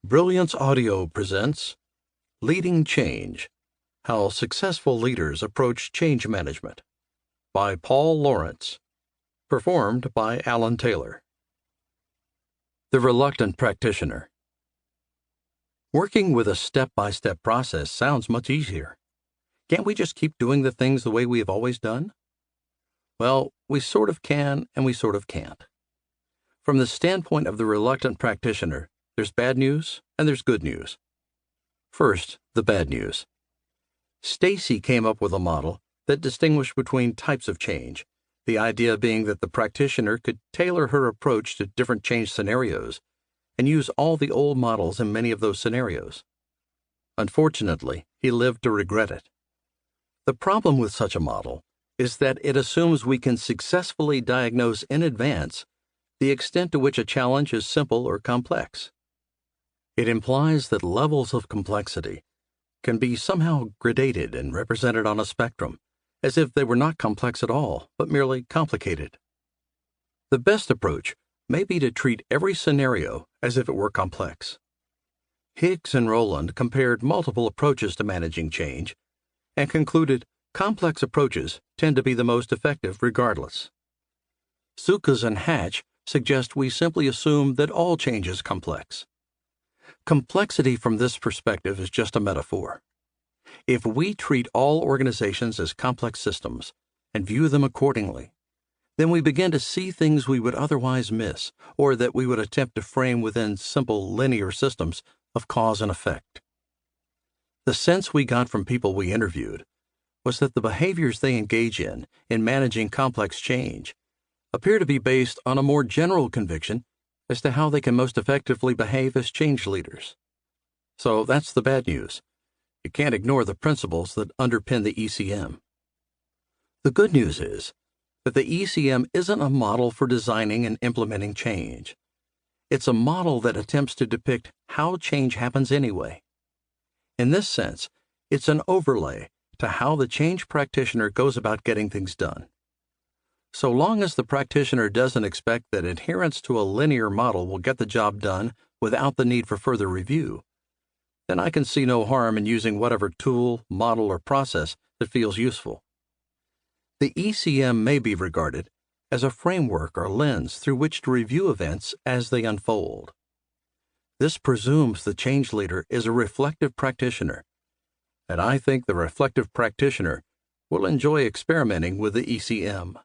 Brilliance Audio presents Leading Change: How Successful Leaders Approach Change Management by Paul Lawrence, performed by Alan Taylor. The Reluctant Practitioner. Working with a step-by-step process sounds much easier. Can't we just keep doing the things the way we have always done? Well, we sort of can and we sort of can't. From the standpoint of the reluctant practitioner, there's bad news and there's good news. First, the bad news. Stacy came up with a model that distinguished between types of change, the idea being that the practitioner could tailor her approach to different change scenarios and use all the old models in many of those scenarios. Unfortunately, he lived to regret it. The problem with such a model is that it assumes we can successfully diagnose in advance the extent to which a challenge is simple or complex. It implies that levels of complexity can be somehow gradated and represented on a spectrum, as if they were not complex at all, but merely complicated. The best approach may be to treat every scenario as if it were complex. Higgs and Rowland compared multiple approaches to managing change and concluded complex approaches tend to be the most effective regardless. Zukas and Hatch suggest we simply assume that all change is complex. Complexity from this perspective is just a metaphor. If we treat all organizations as complex systems and view them accordingly, then we begin to see things we would otherwise miss or that we would attempt to frame within simple linear systems of cause and effect. The sense we got from people we interviewed was that the behaviors they engage in managing complex change appear to be based on a more general conviction as to how they can most effectively behave as change leaders. So that's the bad news. You can't ignore the principles that underpin the ECM. The good news is that the ECM isn't a model for designing and implementing change. It's a model that attempts to depict how change happens anyway. In this sense, it's an overlay to how the change practitioner goes about getting things done. So long as the practitioner doesn't expect that adherence to a linear model will get the job done without the need for further review, then I can see no harm in using whatever tool, model, or process that feels useful. The ECM may be regarded as a framework or lens through which to review events as they unfold. This presumes the change leader is a reflective practitioner, and I think the reflective practitioner will enjoy experimenting with the ECM.